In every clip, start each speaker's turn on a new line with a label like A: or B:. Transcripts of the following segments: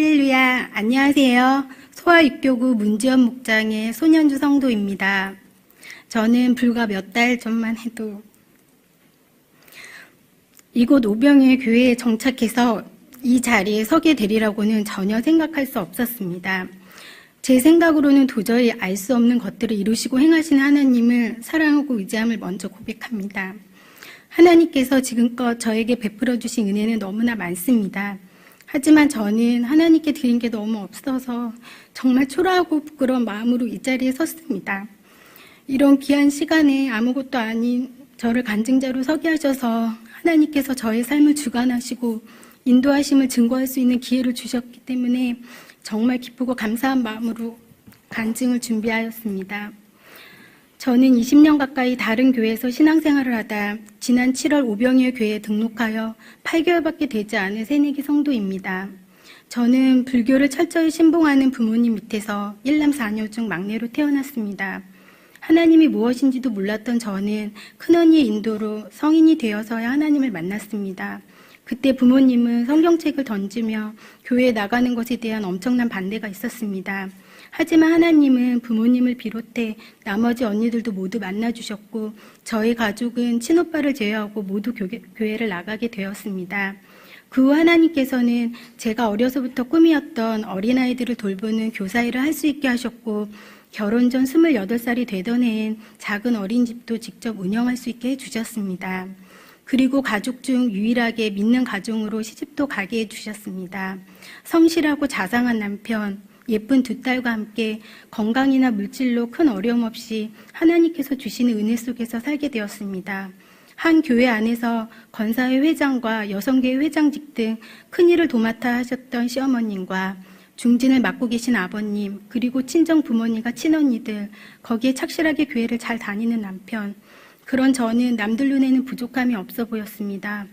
A: 할렐루야, 안녕하세요. 소아육교구 문지연 목장의 손현주 성도입니다. 저는 불과 몇 달 전만 해도 이곳 오병이어 교회에 정착해서 이 자리에 서게 되리라고는 전혀 생각할 수 없었습니다. 제 생각으로는 도저히 알 수 없는 것들을 이루시고 행하시는 하나님을 사랑하고 의지함을 먼저 고백합니다. 하나님께서 지금껏 저에게 베풀어 주신 은혜는 너무나 많습니다. 하지만 저는 하나님께 드린 게 너무 없어서 정말 초라하고 부끄러운 마음으로 이 자리에 섰습니다. 이런 귀한 시간에 아무것도 아닌 저를 간증자로 서게 하셔서 하나님께서 저의 삶을 주관하시고 인도하심을 증거할 수 있는 기회를 주셨기 때문에 정말 기쁘고 감사한 마음으로 간증을 준비하였습니다. 저는 20년 가까이 다른 교회에서 신앙생활을 하다 지난 7월 오병이어 교회에 등록하여 8개월밖에 되지 않은 새내기 성도입니다. 저는 불교를 철저히 신봉하는 부모님 밑에서 1남 4녀 중 막내로 태어났습니다. 하나님이 무엇인지도 몰랐던 저는 큰언니의 인도로 성인이 되어서야 하나님을 만났습니다. 그때 부모님은 성경책을 던지며 교회에 나가는 것에 대한 엄청난 반대가 있었습니다. 하지만 하나님은 부모님을 비롯해 나머지 언니들도 모두 만나주셨고 저희 가족은 친오빠를 제외하고 모두 교회를 나가게 되었습니다. 그 후 하나님께서는 제가 어려서부터 꿈이었던 어린아이들을 돌보는 교사 일을 할 수 있게 하셨고 결혼 전 28살이 되던 해엔 작은 어린이집도 직접 운영할 수 있게 해주셨습니다. 그리고 가족 중 유일하게 믿는 가정으로 시집도 가게 해주셨습니다. 성실하고 자상한 남편, 예쁜 두 딸과 함께 건강이나 물질로 큰 어려움 없이 하나님께서 주시는 은혜 속에서 살게 되었습니다. 한 교회 안에서 건사회 회장과 여성계회 회장직 등 큰일을 도맡아 하셨던 시어머님과 중진을 맡고 계신 아버님, 그리고 친정 부모님과 친언니들, 거기에 착실하게 교회를 잘 다니는 남편, 그런 저는 남들 눈에는 부족함이 없어 보였습니다.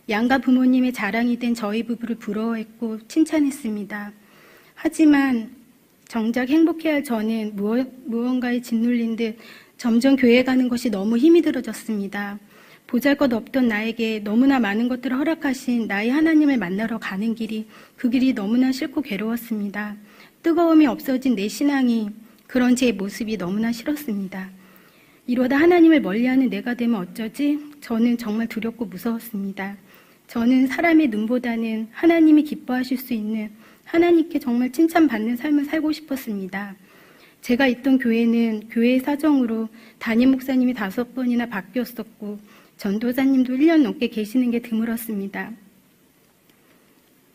A: 양가 부모님의 자랑이 된 저희 부부를 부러워했고 칭찬했습니다. 하지만 정작 행복해야 할 저는 무언가에 짓눌린 듯 점점 교회 가는 것이 너무 힘이 들어졌습니다. 보잘것없던 나에게 너무나 많은 것들을 허락하신 나의 하나님을 만나러 가는 길이 그 길이 너무나 싫고 괴로웠습니다. 뜨거움이 없어진 내 신앙이 그런 제 모습이 너무나 싫었습니다. 이러다 하나님을 멀리하는 내가 되면 어쩌지? 저는 정말 두렵고 무서웠습니다. 저는 사람의 눈보다는 하나님이 기뻐하실 수 있는 하나님께 정말 칭찬받는 삶을 살고 싶었습니다. 제가 있던 교회는 교회의 사정으로 담임 목사님이 5번이나 바뀌었었고 전도사님도 1년 넘게 계시는 게 드물었습니다.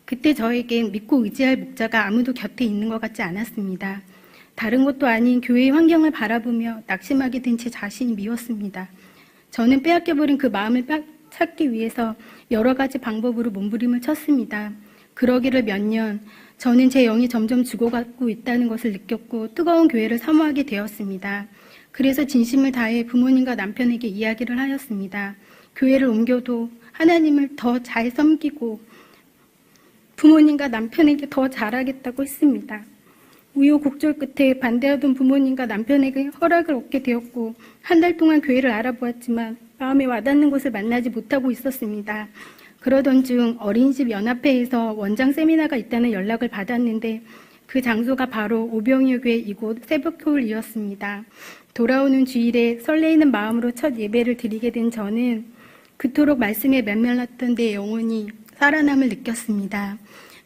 A: 그때 저에겐 믿고 의지할 목자가 아무도 곁에 있는 것 같지 않았습니다. 다른 것도 아닌 교회의 환경을 바라보며 낙심하게 된 제 자신이 미웠습니다. 저는 빼앗겨버린 그 마음을 찾기 위해서 여러 가지 방법으로 몸부림을 쳤습니다. 그러기를 몇 년, 저는 제 영이 점점 죽어가고 있다는 것을 느꼈고 뜨거운 교회를 사모하게 되었습니다. 그래서 진심을 다해 부모님과 남편에게 이야기를 하였습니다. 교회를 옮겨도 하나님을 더 잘 섬기고 부모님과 남편에게 더 잘하겠다고 했습니다. 우여곡절 끝에 반대하던 부모님과 남편에게 허락을 얻게 되었고 한 달 동안 교회를 알아보았지만 마음에 와닿는 곳을 만나지 못하고 있었습니다. 그러던 중 어린이집 연합회에서 원장 세미나가 있다는 연락을 받았는데 그 장소가 바로 오병이어 교회 이곳 새벽교회이었습니다. 돌아오는 주일에 설레이는 마음으로 첫 예배를 드리게 된 저는 그토록 말씀에 메말랐던 내 영혼이 살아남을 느꼈습니다.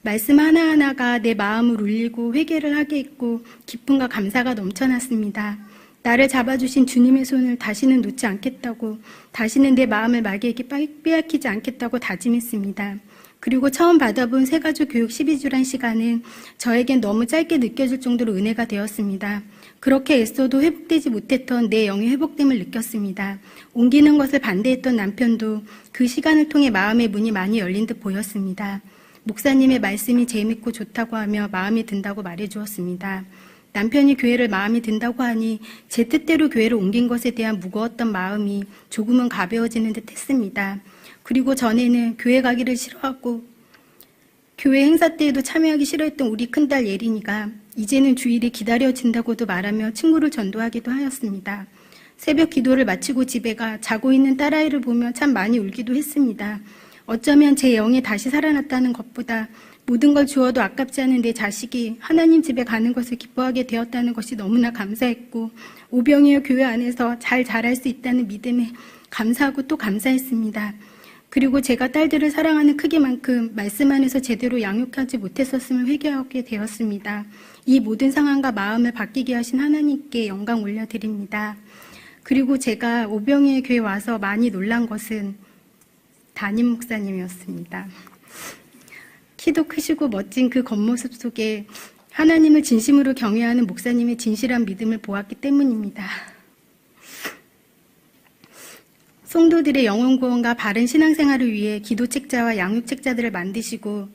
A: 말씀 하나하나가 내 마음을 울리고 회개를 하게 했고 기쁨과 감사가 넘쳐났습니다. 나를 잡아주신 주님의 손을 다시는 놓지 않겠다고, 다시는 내 마음을 마귀에게 빼앗기지 않겠다고 다짐했습니다. 그리고 처음 받아본 새가족 교육 12주란 시간은 저에겐 너무 짧게 느껴질 정도로 은혜가 되었습니다. 그렇게 애써도 회복되지 못했던 내 영의 회복됨을 느꼈습니다. 옮기는 것을 반대했던 남편도 그 시간을 통해 마음의 문이 많이 열린 듯 보였습니다. 목사님의 말씀이 재밌고 좋다고 하며 마음이 든다고 말해주었습니다. 남편이 교회를 마음이 든다고 하니 제 뜻대로 교회를 옮긴 것에 대한 무거웠던 마음이 조금은 가벼워지는 듯 했습니다. 그리고 전에는 교회 가기를 싫어하고 교회 행사 때에도 참여하기 싫어했던 우리 큰딸 예린이가 이제는 주일이 기다려진다고도 말하며 친구를 전도하기도 하였습니다. 새벽 기도를 마치고 집에 가 자고 있는 딸아이를 보며 참 많이 울기도 했습니다. 어쩌면 제 영이 다시 살아났다는 것보다 모든 걸 주어도 아깝지 않은 내 자식이 하나님 집에 가는 것을 기뻐하게 되었다는 것이 너무나 감사했고, 오병이어 교회 안에서 잘 자랄 수 있다는 믿음에 감사하고 또 감사했습니다. 그리고 제가 딸들을 사랑하는 크기만큼 말씀 안에서 제대로 양육하지 못했었음을 회개하게 되었습니다. 이 모든 상황과 마음을 바뀌게 하신 하나님께 영광 올려드립니다. 그리고 제가 오병이어 교회 와서 많이 놀란 것은 담임 목사님이었습니다. 키도 크시고 멋진 그 겉모습 속에 하나님을 진심으로 경외하는 목사님의 진실한 믿음을 보았기 때문입니다. 성도들의 영혼 구원과 바른 신앙생활을 위해 기도책자와 양육책자들을 만드시고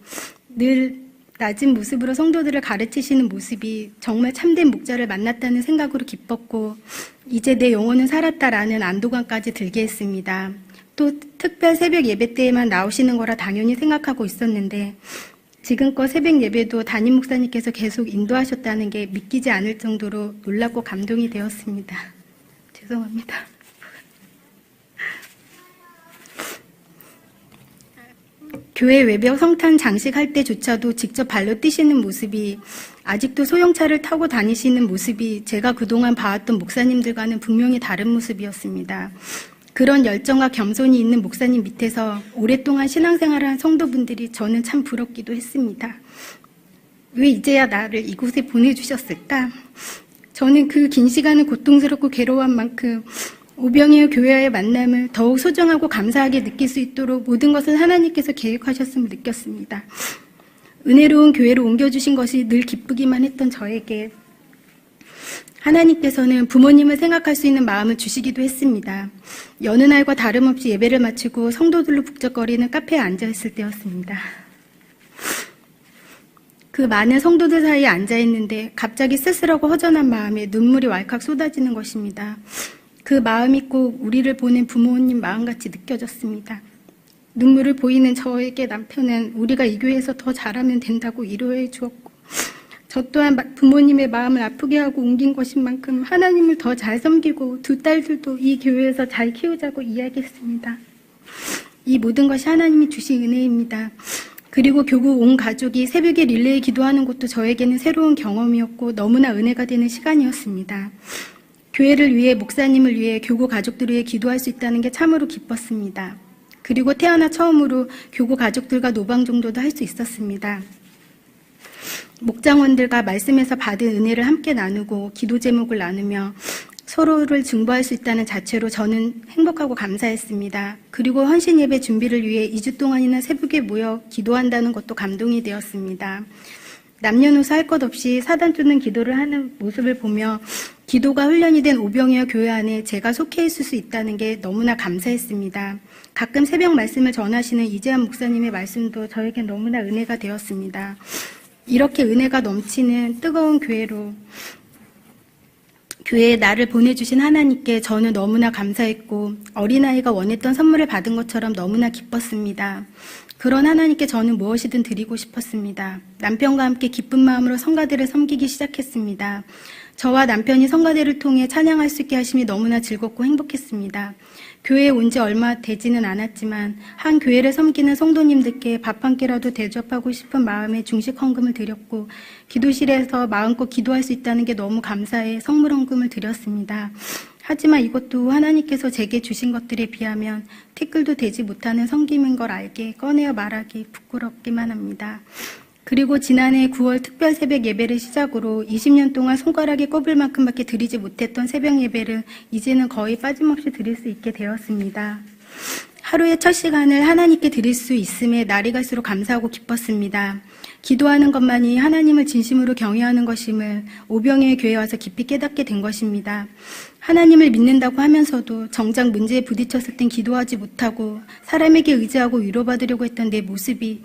A: 늘 낮은 모습으로 성도들을 가르치시는 모습이 정말 참된 목자를 만났다는 생각으로 기뻤고, 이제 내 영혼은 살았다라는 안도감까지 들게 했습니다. 또 특별 새벽 예배 때에만 나오시는 거라 당연히 생각하고 있었는데, 지금껏 새벽 예배도 담임 목사님께서 계속 인도하셨다는 게 믿기지 않을 정도로 놀랍고 감동이 되었습니다. 죄송합니다. 교회 외벽 성탄 장식할 때조차도 직접 발로 뛰시는 모습이, 아직도 소형차를 타고 다니시는 모습이 제가 그동안 봐왔던 목사님들과는 분명히 다른 모습이었습니다. 그런 열정과 겸손이 있는 목사님 밑에서 오랫동안 신앙생활을 한 성도분들이 저는 참 부럽기도 했습니다. 왜 이제야 나를 이곳에 보내주셨을까? 저는 그 긴 시간을 고통스럽고 괴로워한 만큼 오병이어 교회와의 만남을 더욱 소중하고 감사하게 느낄 수 있도록 모든 것을 하나님께서 계획하셨음을 느꼈습니다. 은혜로운 교회로 옮겨주신 것이 늘 기쁘기만 했던 저에게 하나님께서는 부모님을 생각할 수 있는 마음을 주시기도 했습니다. 여느 날과 다름없이 예배를 마치고 성도들로 북적거리는 카페에 앉아있을 때였습니다. 그 많은 성도들 사이에 앉아있는데 갑자기 쓸쓸하고 허전한 마음에 눈물이 왈칵 쏟아지는 것입니다. 그 마음이 꼭 우리를 보는 부모님 마음같이 느껴졌습니다. 눈물을 보이는 저에게 남편은 우리가 이 교회에서 더 잘하면 된다고 위로해 주었고, 저 또한 부모님의 마음을 아프게 하고 옮긴 것인 만큼 하나님을 더 잘 섬기고 두 딸들도 이 교회에서 잘 키우자고 이야기했습니다. 이 모든 것이 하나님이 주신 은혜입니다. 그리고 교구 온 가족이 새벽에 릴레이 기도하는 것도 저에게는 새로운 경험이었고 너무나 은혜가 되는 시간이었습니다. 교회를 위해, 목사님을 위해, 교구 가족들을 위해 기도할 수 있다는 게 참으로 기뻤습니다. 그리고 태어나 처음으로 교구 가족들과 노방종도도 할 수 있었습니다. 목장원들과 말씀에서 받은 은혜를 함께 나누고 기도 제목을 나누며 서로를 증보할 수 있다는 자체로 저는 행복하고 감사했습니다. 그리고 헌신 예배 준비를 위해 2주 동안이나 새벽에 모여 기도한다는 것도 감동이 되었습니다. 남녀노소 할 것 없이 사단 쫓는 기도를 하는 모습을 보며 기도가 훈련이 된 오병이어 교회 안에 제가 속해 있을 수 있다는 게 너무나 감사했습니다. 가끔 새벽 말씀을 전하시는 이재한 목사님의 말씀도 저에게 너무나 은혜가 되었습니다. 이렇게 은혜가 넘치는 뜨거운 교회로, 교회에 나를 보내주신 하나님께 저는 너무나 감사했고 어린아이가 원했던 선물을 받은 것처럼 너무나 기뻤습니다. 그런 하나님께 저는 무엇이든 드리고 싶었습니다. 남편과 함께 기쁜 마음으로 성가대를 섬기기 시작했습니다. 저와 남편이 성가대를 통해 찬양할 수 있게 하심이 너무나 즐겁고 행복했습니다. 교회에 온 지 얼마 되지는 않았지만 한 교회를 섬기는 성도님들께 밥 한 끼라도 대접하고 싶은 마음에 중식 헌금을 드렸고, 기도실에서 마음껏 기도할 수 있다는 게 너무 감사해 선물 헌금을 드렸습니다. 하지만 이것도 하나님께서 제게 주신 것들에 비하면 티끌도 되지 못하는 섬김인 걸 알게 꺼내어 말하기 부끄럽기만 합니다. 그리고 지난해 9월 특별 새벽 예배를 시작으로 20년 동안 손가락에 꼽을 만큼밖에 드리지 못했던 새벽 예배를 이제는 거의 빠짐없이 드릴 수 있게 되었습니다. 하루의 첫 시간을 하나님께 드릴 수 있음에 날이 갈수록 감사하고 기뻤습니다. 기도하는 것만이 하나님을 진심으로 경외하는 것임을 오병이어 교회에 와서 깊이 깨닫게 된 것입니다. 하나님을 믿는다고 하면서도 정작 문제에 부딪혔을 땐 기도하지 못하고 사람에게 의지하고 위로받으려고 했던 내 모습이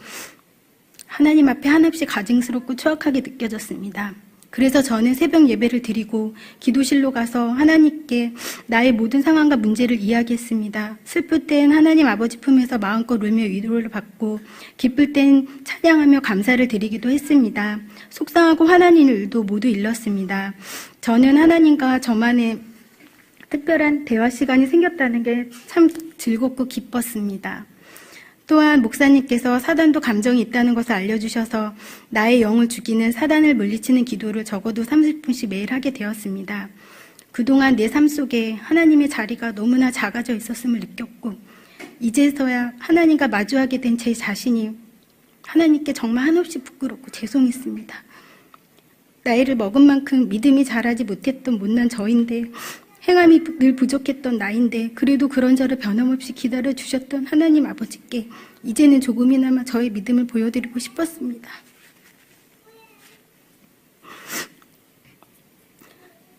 A: 하나님 앞에 한없이 가증스럽고 추악하게 느껴졌습니다. 그래서 저는 새벽 예배를 드리고 기도실로 가서 하나님께 나의 모든 상황과 문제를 이야기했습니다. 슬플 땐 하나님 아버지 품에서 마음껏 울며 위로를 받고, 기쁠 땐 찬양하며 감사를 드리기도 했습니다. 속상하고 화나는 일도 모두 일렀습니다. 저는 하나님과 저만의 특별한 대화 시간이 생겼다는 게 참 즐겁고 기뻤습니다. 또한 목사님께서 사단도 감정이 있다는 것을 알려주셔서 나의 영을 죽이는 사단을 물리치는 기도를 적어도 30분씩 매일 하게 되었습니다. 그동안 내 삶 속에 하나님의 자리가 너무나 작아져 있었음을 느꼈고 이제서야 하나님과 마주하게 된 제 자신이 하나님께 정말 한없이 부끄럽고 죄송했습니다. 나이를 먹은 만큼 믿음이 자라지 못했던 못난 저인데 행함이 늘 부족했던 나인데 그래도 그런 저를 변함없이 기다려주셨던 하나님 아버지께 이제는 조금이나마 저의 믿음을 보여드리고 싶었습니다.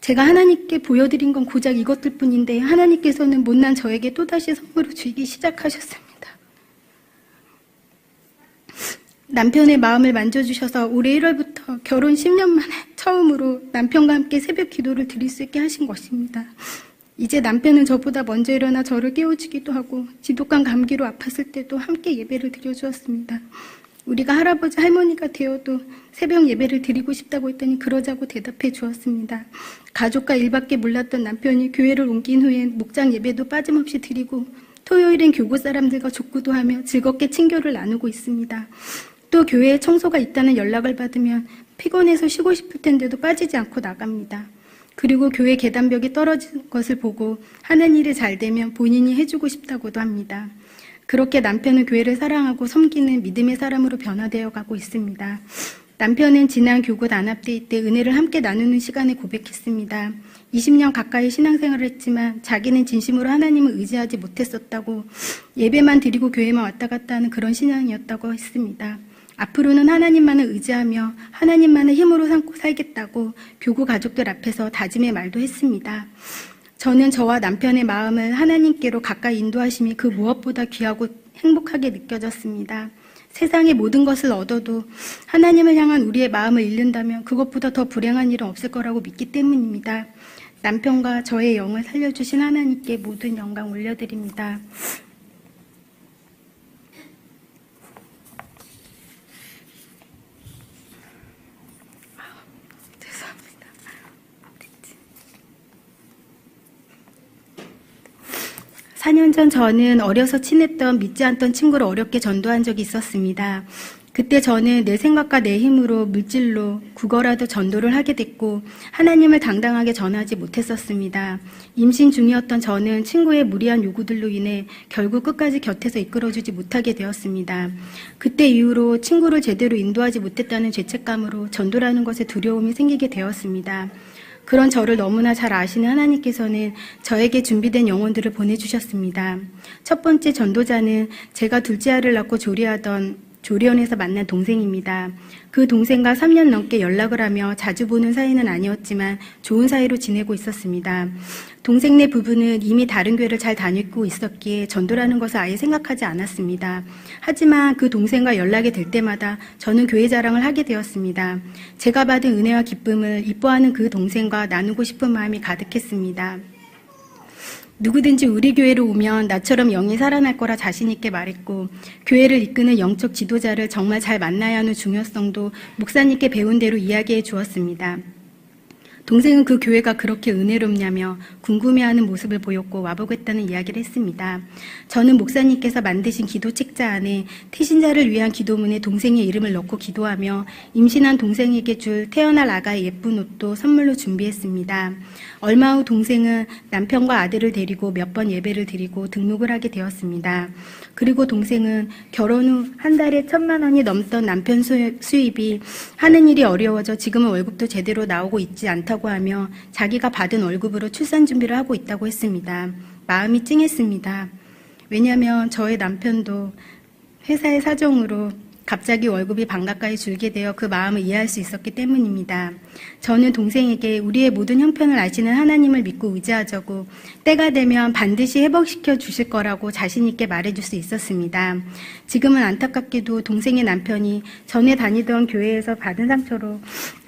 A: 제가 하나님께 보여드린 건 고작 이것들 뿐인데 하나님께서는 못난 저에게 또다시 선물을 주기 시작하셨습니다. 남편의 마음을 만져주셔서 올해 1월부터 결혼 10년 만에 처음으로 남편과 함께 새벽 기도를 드릴 수 있게 하신 것입니다. 이제 남편은 저보다 먼저 일어나 저를 깨워주기도 하고 지독한 감기로 아팠을 때도 함께 예배를 드려주었습니다. 우리가 할아버지 할머니가 되어도 새벽 예배를 드리고 싶다고 했더니 그러자고 대답해 주었습니다. 가족과 일밖에 몰랐던 남편이 교회를 옮긴 후엔 목장 예배도 빠짐없이 드리고 토요일엔 교구 사람들과 족구도 하며 즐겁게 친교를 나누고 있습니다. 또 교회에 청소가 있다는 연락을 받으면 피곤해서 쉬고 싶을 텐데도 빠지지 않고 나갑니다. 그리고 교회 계단벽이 떨어진 것을 보고 하는 일이 잘 되면 본인이 해주고 싶다고도 합니다. 그렇게 남편은 교회를 사랑하고 섬기는 믿음의 사람으로 변화되어 가고 있습니다. 남편은 지난 교구 단합대회 때 은혜를 함께 나누는 시간에 고백했습니다. 20년 가까이 신앙생활을 했지만 자기는 진심으로 하나님을 의지하지 못했었다고 예배만 드리고 교회만 왔다 갔다 하는 그런 신앙이었다고 했습니다. 앞으로는 하나님만을 의지하며 하나님만을 힘으로 삼고 살겠다고 교구 가족들 앞에서 다짐의 말도 했습니다. 저는 저와 남편의 마음을 하나님께로 가까이 인도하심이 그 무엇보다 귀하고 행복하게 느껴졌습니다. 세상의 모든 것을 얻어도 하나님을 향한 우리의 마음을 잃는다면 그것보다 더 불행한 일은 없을 거라고 믿기 때문입니다. 남편과 저의 영을 살려주신 하나님께 모든 영광 올려드립니다. 죄송합니다. 4년 전 저는 어려서 친했던 믿지 않던 친구를 어렵게 전도한 적이 있었습니다. 그때 저는 내 생각과 내 힘으로 물질로 국어라도 전도를 하게 됐고 하나님을 당당하게 전하지 못했었습니다. 임신 중이었던 저는 친구의 무리한 요구들로 인해 결국 끝까지 곁에서 이끌어주지 못하게 되었습니다. 그때 이후로 친구를 제대로 인도하지 못했다는 죄책감으로 전도라는 것에 두려움이 생기게 되었습니다. 그런 저를 너무나 잘 아시는 하나님께서는 저에게 준비된 영혼들을 보내주셨습니다. 첫 번째 전도자는 제가 둘째 아를 낳고 조리원에서 만난 동생입니다. 그 동생과 3년 넘게 연락을 하며 자주 보는 사이는 아니었지만 좋은 사이로 지내고 있었습니다. 동생네 부부는 이미 다른 교회를 잘 다니고 있었기에 전도라는 것을 아예 생각하지 않았습니다. 하지만 그 동생과 연락이 될 때마다 저는 교회 자랑을 하게 되었습니다. 제가 받은 은혜와 기쁨을 이뻐하는 그 동생과 나누고 싶은 마음이 가득했습니다. 누구든지 우리 교회로 오면 나처럼 영이 살아날 거라 자신 있게 말했고 교회를 이끄는 영적 지도자를 정말 잘 만나야 하는 중요성도 목사님께 배운 대로 이야기해 주었습니다. 동생은 그 교회가 그렇게 은혜롭냐며 궁금해하는 모습을 보였고 와보겠다는 이야기를 했습니다. 저는 목사님께서 만드신 기도 책자 안에 태신자를 위한 기도문에 동생의 이름을 넣고 기도하며 임신한 동생에게 줄 태어날 아가의 예쁜 옷도 선물로 준비했습니다. 얼마 후 동생은 남편과 아들을 데리고 몇 번 예배를 드리고 등록을 하게 되었습니다. 그리고 동생은 결혼 후 한 달에 1,000만 원이 넘던 남편 수입이 하는 일이 어려워져 지금은 월급도 제대로 나오고 있지 않다고 하며 자기가 받은 월급으로 출산 준비를 하고 있다고 했습니다. 마음이 찡했습니다. 왜냐하면 저의 남편도 회사의 사정으로 갑자기 월급이 반 가까이 줄게 되어 그 마음을 이해할 수 있었기 때문입니다. 저는 동생에게 우리의 모든 형편을 아시는 하나님을 믿고 의지하자고 때가 되면 반드시 회복시켜 주실 거라고 자신 있게 말해줄 수 있었습니다. 지금은 안타깝게도 동생의 남편이 전에 다니던 교회에서 받은 상처로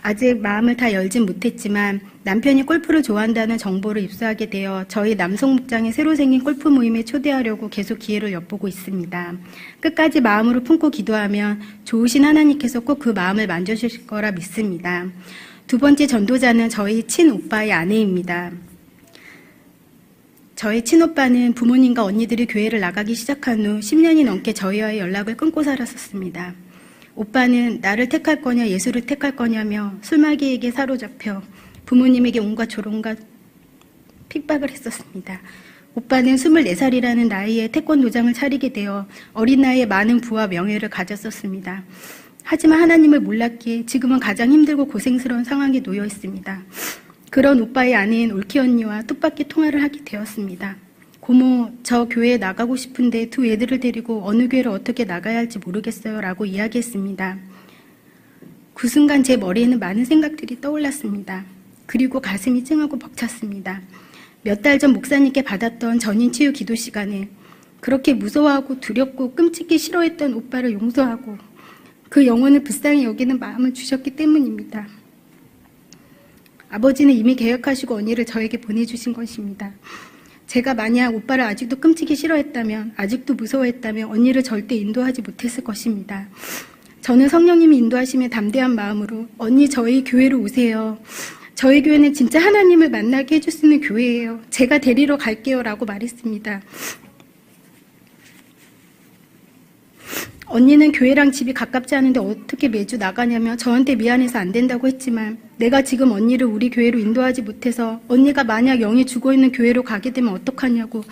A: 아직 마음을 다 열진 못했지만 남편이 골프를 좋아한다는 정보를 입수하게 되어 저희 남성 목장에 새로 생긴 골프 모임에 초대하려고 계속 기회를 엿보고 있습니다. 끝까지 마음으로 품고 기도하면 좋으신 하나님께서 꼭 그 마음을 만져주실 거라 믿습니다. 두 번째 전도자는 저희 친오빠의 아내입니다. 저의 친오빠는 부모님과 언니들이 교회를 나가기 시작한 후 10년이 넘게 저희와의 연락을 끊고 살았었습니다. 오빠는 나를 택할 거냐 예수를 택할 거냐며 술마귀에게 사로잡혀 부모님에게 온갖 조롱과 핍박을 했었습니다. 오빠는 24살이라는 나이에 태권도장을 차리게 되어 어린 나이에 많은 부와 명예를 가졌었습니다. 하지만 하나님을 몰랐기에 지금은 가장 힘들고 고생스러운 상황에 놓여 있습니다. 그런 오빠의 아내인 올키 언니와 뜻밖의 통화를 하게 되었습니다. 고모, 저 교회에 나가고 싶은데 두 애들을 데리고 어느 교회를 어떻게 나가야 할지 모르겠어요 라고 이야기했습니다. 그 순간 제 머리에는 많은 생각들이 떠올랐습니다. 그리고 가슴이 찡하고 벅찼습니다. 몇 달 전 목사님께 받았던 전인 치유 기도 시간에 그렇게 무서워하고 두렵고 끔찍히 싫어했던 오빠를 용서하고 그 영혼을 불쌍히 여기는 마음을 주셨기 때문입니다. 아버지는 이미 계획하시고 언니를 저에게 보내주신 것입니다. 제가 만약 오빠를 아직도 끔찍이 싫어했다면, 아직도 무서워했다면 언니를 절대 인도하지 못했을 것입니다. 저는 성령님이 인도하시면 담대한 마음으로 언니 저희 교회로 오세요. 저희 교회는 진짜 하나님을 만나게 해줄 수 있는 교회예요. 제가 데리러 갈게요 라고 말했습니다. 언니는 교회랑 집이 가깝지 않은데 어떻게 매주 나가냐며 저한테 미안해서 안 된다고 했지만 내가 지금 언니를 우리 교회로 인도하지 못해서 언니가 만약 영이 죽어있는 교회로 가게 되면 어떡하냐고,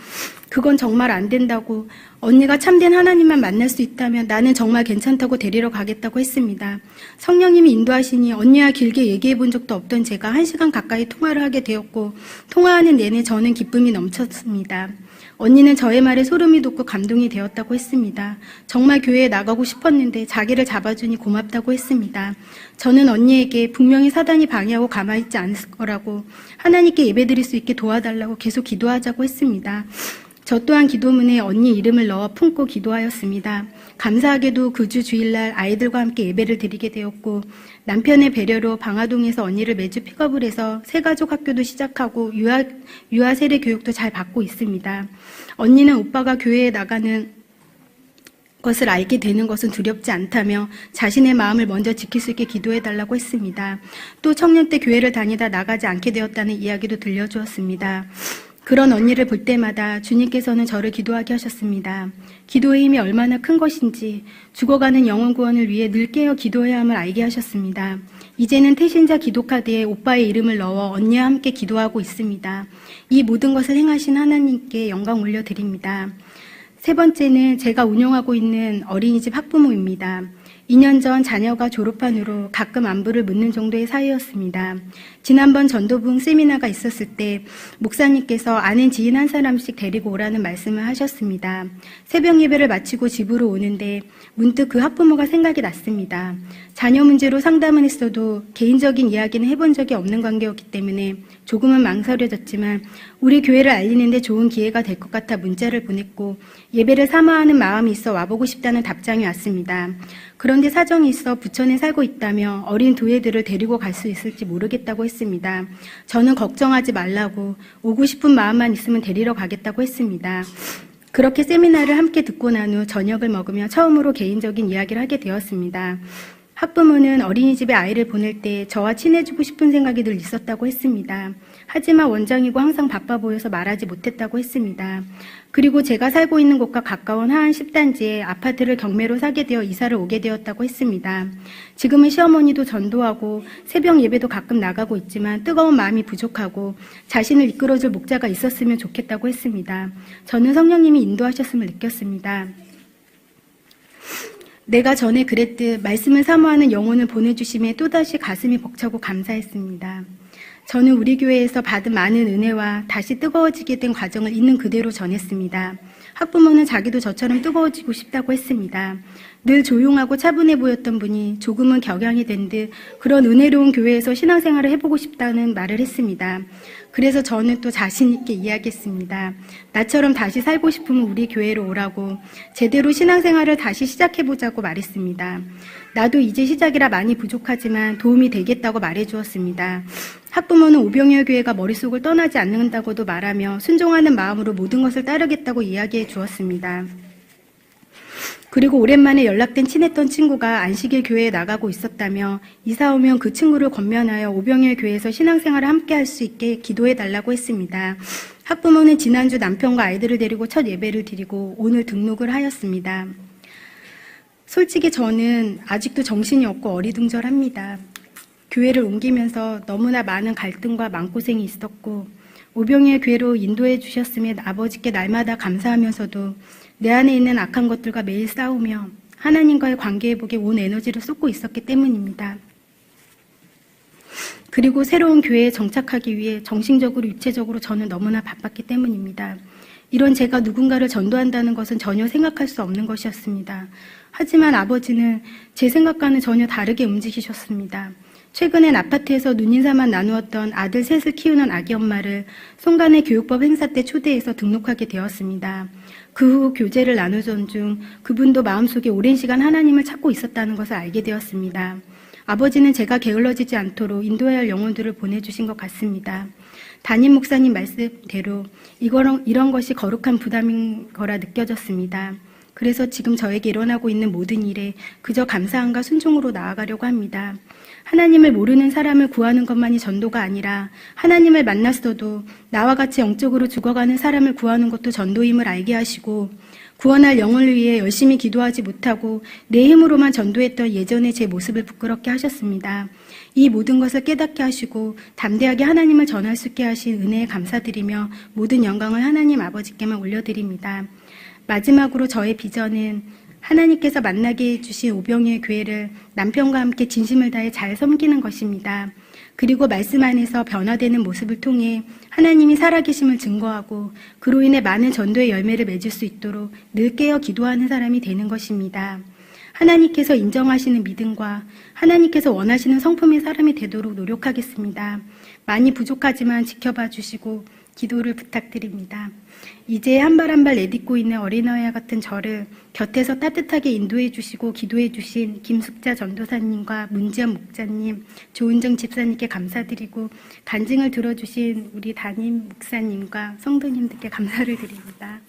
A: 그건 정말 안 된다고, 언니가 참된 하나님만 만날 수 있다면 나는 정말 괜찮다고 데리러 가겠다고 했습니다. 성령님이 인도하시니 언니와 길게 얘기해 본 적도 없던 제가 1시간 가까이 통화를 하게 되었고 통화하는 내내 저는 기쁨이 넘쳤습니다. 언니는 저의 말에 소름이 돋고 감동이 되었다고 했습니다. 정말 교회에 나가고 싶었는데 자기를 잡아주니 고맙다고 했습니다. 저는 언니에게 분명히 사단이 방해하고 가만히 있지 않을 거라고, 하나님께 예배드릴 수 있게 도와달라고 계속 기도하자고 했습니다. 저 또한 기도문에 언니 이름을 넣어 품고 기도하였습니다. 감사하게도 그 주 주일날 아이들과 함께 예배를 드리게 되었고 남편의 배려로 방화동에서 언니를 매주 픽업을 해서 새가족 학교도 시작하고 유아 세례 교육도 잘 받고 있습니다. 언니는 오빠가 교회에 나가는 것을 알게 되는 것은 두렵지 않다며 자신의 마음을 먼저 지킬 수 있게 기도해달라고 했습니다. 또 청년 때 교회를 다니다 나가지 않게 되었다는 이야기도 들려주었습니다. 그런 언니를 볼 때마다 주님께서는 저를 기도하게 하셨습니다. 기도의 힘이 얼마나 큰 것인지 죽어가는 영혼 구원을 위해 늘 깨어 기도해야 함을 알게 하셨습니다. 이제는 태신자 기도 카드에 오빠의 이름을 넣어 언니와 함께 기도하고 있습니다. 이 모든 것을 행하신 하나님께 영광 올려드립니다. 세 번째는 제가 운영하고 있는 어린이집 학부모입니다. 2년 전 자녀가 졸업한 후로 가끔 안부를 묻는 정도의 사이였습니다. 지난번 전도부흥 세미나가 있었을 때 목사님께서 아는 지인 한 사람씩 데리고 오라는 말씀을 하셨습니다. 새벽 예배를 마치고 집으로 오는데 문득 그 학부모가 생각이 났습니다. 자녀 문제로 상담은 했어도 개인적인 이야기는 해본 적이 없는 관계였기 때문에 조금은 망설여졌지만 우리 교회를 알리는데 좋은 기회가 될 것 같아 문자를 보냈고 예배를 사모하는 마음이 있어 와보고 싶다는 답장이 왔습니다. 그런데 사정이 있어 부천에 살고 있다며 어린 두 애들을 데리고 갈 수 있을지 모르겠다고 했습니다. 저는 걱정하지 말라고 오고 싶은 마음만 있으면 데리러 가겠다고 했습니다. 그렇게 세미나를 함께 듣고 난 후 저녁을 먹으며 처음으로 개인적인 이야기를 하게 되었습니다. 학부모는 어린이집에 아이를 보낼 때 저와 친해지고 싶은 생각이 늘 있었다고 했습니다. 하지만 원장이고 항상 바빠 보여서 말하지 못했다고 했습니다. 그리고 제가 살고 있는 곳과 가까운 하안 10단지에 아파트를 경매로 사게 되어 이사를 오게 되었다고 했습니다. 지금은 시어머니도 전도하고 새벽 예배도 가끔 나가고 있지만 뜨거운 마음이 부족하고 자신을 이끌어줄 목자가 있었으면 좋겠다고 했습니다. 저는 성령님이 인도하셨음을 느꼈습니다. 내가 전에 그랬듯 말씀을 사모하는 영혼을 보내주심에 또다시 가슴이 벅차고 감사했습니다. 저는 우리 교회에서 받은 많은 은혜와 다시 뜨거워지게 된 과정을 있는 그대로 전했습니다. 학부모는 자기도 저처럼 뜨거워지고 싶다고 했습니다. 늘 조용하고 차분해 보였던 분이 조금은 격양이 된 듯 그런 은혜로운 교회에서 신앙생활을 해보고 싶다는 말을 했습니다. 그래서 저는 또 자신 있게 이야기했습니다. 나처럼 다시 살고 싶으면 우리 교회로 오라고, 제대로 신앙생활을 다시 시작해보자고 말했습니다. 나도 이제 시작이라 많이 부족하지만 도움이 되겠다고 말해주었습니다. 학부모는 오병이어 교회가 머릿속을 떠나지 않는다고도 말하며 순종하는 마음으로 모든 것을 따르겠다고 이야기해 주었습니다. 그리고 오랜만에 연락된 친했던 친구가 안식일 교회에 나가고 있었다며 이사 오면 그 친구를 권면하여 오병일 교회에서 신앙생활을 함께 할 수 있게 기도해 달라고 했습니다. 학부모는 지난주 남편과 아이들을 데리고 첫 예배를 드리고 오늘 등록을 하였습니다. 솔직히 저는 아직도 정신이 없고 어리둥절합니다. 교회를 옮기면서 너무나 많은 갈등과 마음고생이 있었고 오병일 교회로 인도해 주셨음에 아버지께 날마다 감사하면서도 내 안에 있는 악한 것들과 매일 싸우며 하나님과의 관계회복에 온 에너지를 쏟고 있었기 때문입니다. 그리고 새로운 교회에 정착하기 위해 정신적으로 육체적으로 저는 너무나 바빴기 때문입니다. 이런 제가 누군가를 전도한다는 것은 전혀 생각할 수 없는 것이었습니다. 하지만 아버지는 제 생각과는 전혀 다르게 움직이셨습니다. 최근엔 아파트에서 눈인사만 나누었던 아들 셋을 키우는 아기 엄마를 송간의 교육법 행사 때 초대해서 등록하게 되었습니다. 그 후 교제를 나누던 중 그분도 마음속에 오랜 시간 하나님을 찾고 있었다는 것을 알게 되었습니다. 아버지는 제가 게을러지지 않도록 인도해야 할 영혼들을 보내주신 것 같습니다. 담임 목사님 말씀대로 이런 것이 거룩한 부담인 거라 느껴졌습니다. 그래서 지금 저에게 일어나고 있는 모든 일에 그저 감사함과 순종으로 나아가려고 합니다. 하나님을 모르는 사람을 구하는 것만이 전도가 아니라 하나님을 만났어도 나와 같이 영적으로 죽어가는 사람을 구하는 것도 전도임을 알게 하시고 구원할 영혼을 위해 열심히 기도하지 못하고 내 힘으로만 전도했던 예전의 제 모습을 부끄럽게 하셨습니다. 이 모든 것을 깨닫게 하시고 담대하게 하나님을 전할 수 있게 하신 은혜에 감사드리며 모든 영광을 하나님 아버지께만 올려드립니다. 마지막으로 저의 비전은 하나님께서 만나게 해주신 오병일 교회를 남편과 함께 진심을 다해 잘 섬기는 것입니다. 그리고 말씀 안에서 변화되는 모습을 통해 하나님이 살아계심을 증거하고 그로 인해 많은 전도의 열매를 맺을 수 있도록 늘 깨어 기도하는 사람이 되는 것입니다. 하나님께서 인정하시는 믿음과 하나님께서 원하시는 성품의 사람이 되도록 노력하겠습니다. 많이 부족하지만 지켜봐 주시고 기도를 부탁드립니다. 이제 한 발 한 발 내딛고 있는 어린아이와 같은 저를 곁에서 따뜻하게 인도해 주시고 기도해 주신 김숙자 전도사님과 문지연 목자님, 조은정 집사님께 감사드리고 간증을 들어주신 우리 담임 목사님과 성도님들께 감사를 드립니다.